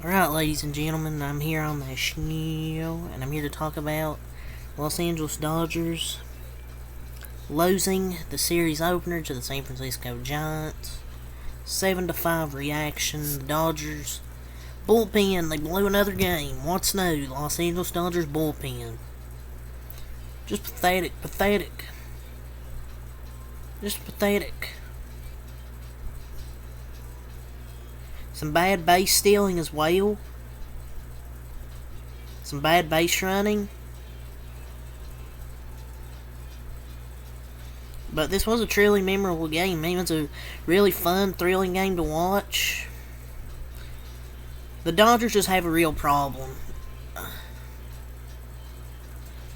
Alright, ladies and gentlemen, I'm here on the show, and I'm here to talk about Los Angeles Dodgers losing the series opener to the San Francisco Giants. 7-5 reaction. The Dodgers bullpen, they blew another game. What's new? Los Angeles Dodgers bullpen. Just pathetic, pathetic. Just pathetic. Some bad base stealing as well. Some bad base running. But this was a truly memorable game. It was a really fun, thrilling game to watch. The Dodgers just have a real problem.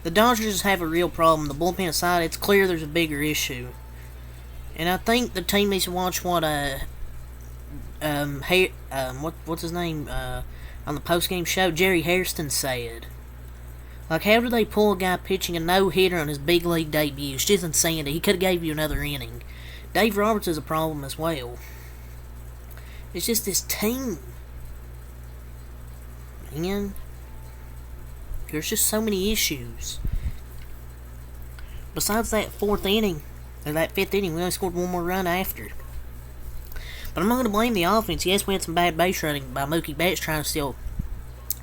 The bullpen aside, it's clear there's a bigger issue. And I think the team needs to watch what what's his name on the post-game show, Jerry Hairston, said. Like, how did they pull a guy pitching a no-hitter on his big league debut? It's just insanity. He could have gave you another inning. Dave Roberts is a problem as well. It's just this team. Man, there's just so many issues. Besides that fifth inning, we only scored one more run after. But I'm not going to blame the offense. Yes, we had some bad base running by Mookie Betts trying to steal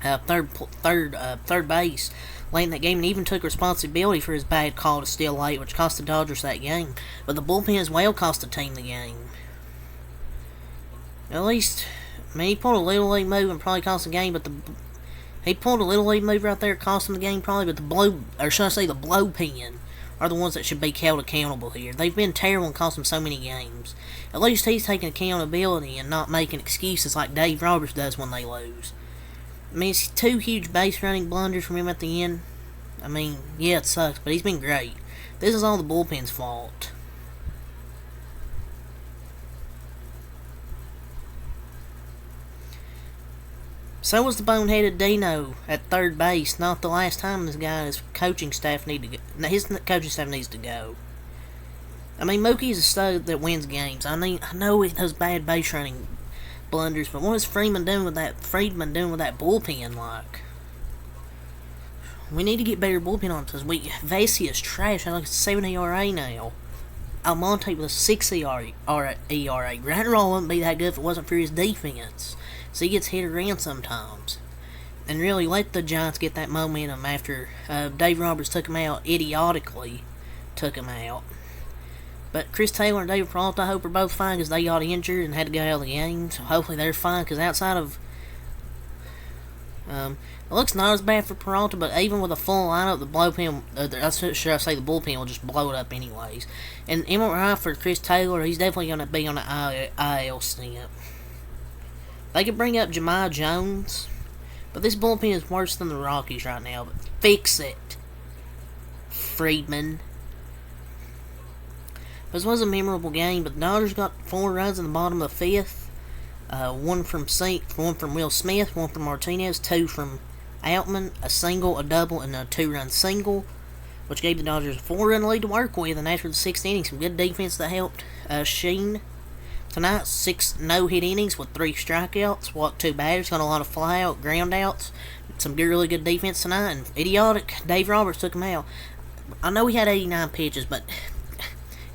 third base late in that game, and even took responsibility for his bad call to steal late, which cost the Dodgers that game. But the bullpen as well cost the team the game. At least, he pulled a little league move and probably cost the game, but he pulled a little league move right there, cost him the game probably, but the blowpen are the ones that should be held accountable here. They've been terrible and cost them so many games. At least he's taking accountability and not making excuses like Dave Roberts does when they lose. I mean, it's two huge base running blunders from him at the end. I mean, yeah, it sucks, but he's been great. This is all the bullpen's fault. So was the boneheaded Dino at third base. Not the last time this guy and his coaching staff need to go. His coaching staff needs to go. I mean, Mookie's a stud that wins games. I know he does bad base running blunders, but what is Friedman doing with that bullpen? Like, we need to get better bullpen on because Vasey is trash. I like a 7 ERA now. Almonte with a 6 ERA. Granderol wouldn't be that good if it wasn't for his defense. So he gets hit around sometimes. And really let the Giants get that momentum after Dave Roberts took him out, idiotically took him out. But Chris Taylor and David Peralta, I hope, are both fine because they got injured and had to go out of the game. So hopefully they're fine because outside of... it looks not as bad for Peralta, but even with a full lineup, the bullpen will just blow it up anyways. And MRI for Chris Taylor, he's definitely going to be on the IL stamp. They could bring up Jahmai Jones, but this bullpen is worse than the Rockies right now. But fix it, Friedman. This was a memorable game, but the Dodgers got 4 runs in the bottom of the 5th. One from Will Smith, one from Martinez, 2 from Outman, a single, a double, and a 2-run single, which gave the Dodgers a 4-run lead to work with. And after the 6th inning, some good defense that helped Sheen. Tonight, 6 no-hit innings with 3 strikeouts, walked 2 batters, got a lot of fly-out, ground-outs, some really good defense tonight, and idiotic Dave Roberts took him out. I know he had 89 pitches, but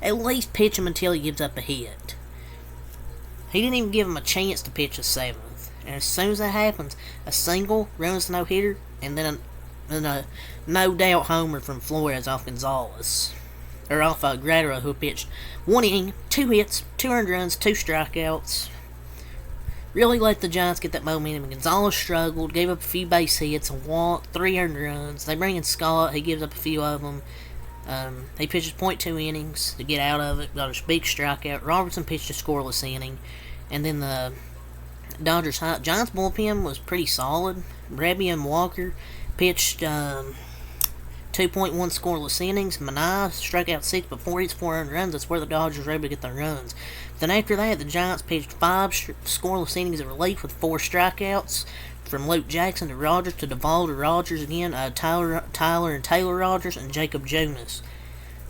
at least pitch him until he gives up a hit. He didn't even give him a chance to pitch a 7th, and as soon as that happens, a single, runs no-hitter, and then a no-doubt homer from Flores off Gonzalez. Or off Gratterall, who pitched 1 inning, 2 hits, 2 earned runs, 2 strikeouts. Really let the Giants get that momentum. Gonzalez struggled, gave up a few base hits, a walk, 3 earned runs. They bring in Scott, he gives up a few of them. He pitches .2 innings to get out of it, got a big strikeout. Robertson pitched a scoreless inning. And then the Giants bullpen was pretty solid. Brebby and Walker pitched 2.1 scoreless innings. Manaea struck out 6 before hits 4 earned runs. That's where the Dodgers were able to get their runs. Then after that, the Giants pitched 5 scoreless innings of relief with 4 strikeouts. From Luke Jackson to Rogers to Duvall to Rogers again, Tyler and Taylor Rogers and Jacob Jonas.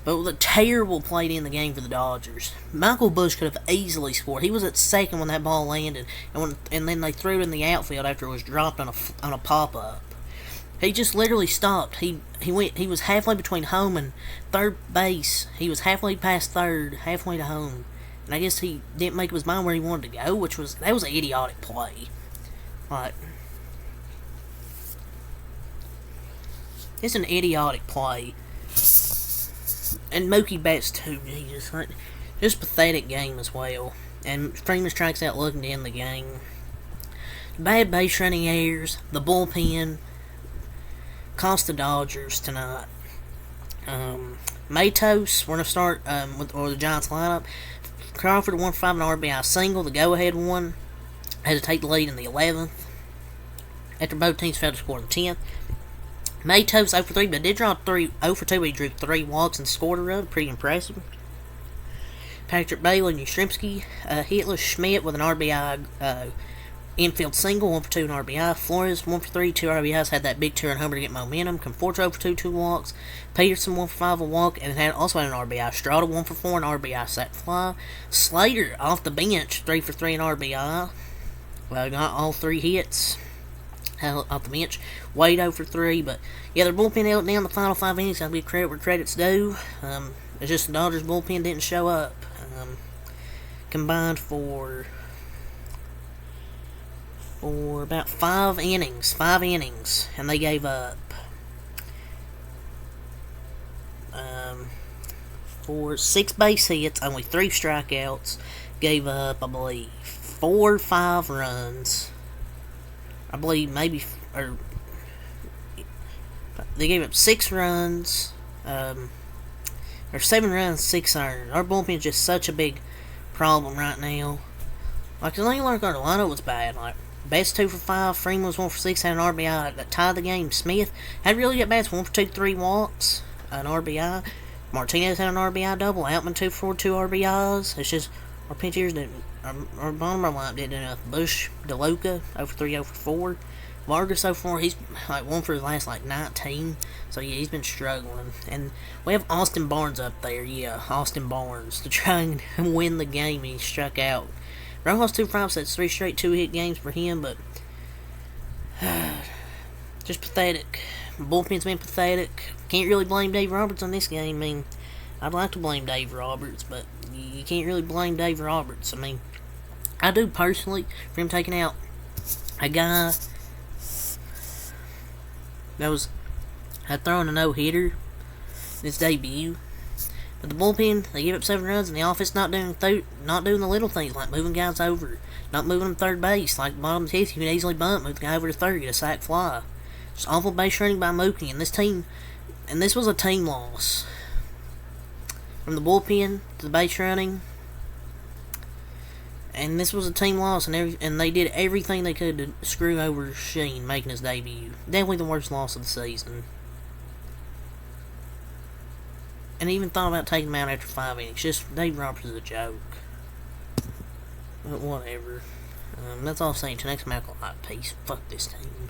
But with a terrible play in the game for the Dodgers, Michael Busch could have easily scored. He was at second when that ball landed, and then they threw it in the outfield after it was dropped on a pop up. He just literally stopped. He was halfway between home and third base. He was halfway past third, halfway to home, and I guess he didn't make up his mind where he wanted to go, that was an idiotic play. Like, it's an idiotic play. And Mookie Betts too, Jesus. Just pathetic game as well. And Freeman strikes out looking to end the game. Bad base running errors. The bullpen cost the Dodgers tonight. Matos, we're going to start with the Giants lineup. Crawford 1-5 an RBI single, the go-ahead one. Had to take the lead in the 11th. After both teams failed to score in the 10th. Matos 0 for 3, but did draw 0 for 2, but he drew 3 walks and scored a run. Pretty impressive. Patrick Bailey and Yastrzemski hitless. Schmidt with an RBI infield single, 1 for 2 an RBI. Flores 1 for 3, 2 RBIs. Had that big 2-run homer to get momentum. Conforto 0 for 2, 2 walks. Peterson 1 for 5, a walk, and also had an RBI. Strada 1 for 4, an RBI sac fly. Slater off the bench 3 for 3 an RBI. Well, got all 3 hits off the bench. Wade 0 for 3, but yeah, their bullpen held down the final 5 innings. I'll give credit where credit's due. It's just the Dodgers bullpen didn't show up. Combined for about 5 innings, and they gave up for 6 base hits, only 3 strikeouts. Gave up, I believe, 4 or 5 runs. I believe or they gave up 6 runs, or 7 runs, 6 earned. Our bullpen's just such a big problem right now. Like, the lineup was bad. Like, Best 2 for 5, Freeman was 1 for 6, had an RBI that tied the game. Smith had really good bats, 1 for 2, 3 walks, an RBI. Martinez had an RBI double. Outman 2 for 4, 2 RBIs. It's just our pinch hitters didn't. Our bottom of our lineup didn't do enough. Bush, DeLuca, 0 for 3, 0 for 4. Vargas so far, he's like 1 for his last 19. So yeah, he's been struggling. And we have Austin Barnes up there. Yeah, Austin Barnes to try and win the game. He struck out. Rojas 2 for 5, so that's 3 straight 2-hit games for him. But just pathetic. Bullpen's been pathetic. Can't really blame Dave Roberts on this game. I mean, I'd like to blame Dave Roberts, but you can't really blame Dave Roberts. I mean, I do personally for him taking out a guy that had thrown a no-hitter in his debut. But the bullpen, they give up 7 runs, and the offense not doing the little things like moving guys over, not moving them third base. Like bottom of the 10th, you can easily bunt, move the guy over to third, get a sac fly. Just awful base running by Mookie, and this was a team loss. From the bullpen to the base running, and this was a team loss, and they did everything they could to screw over Sheen making his debut. Definitely the worst loss of the season. And even thought about taking him out after 5 innings. Just Dave Roberts is a joke. But whatever. That's all I'm saying. Till next time, peace. Fuck this team.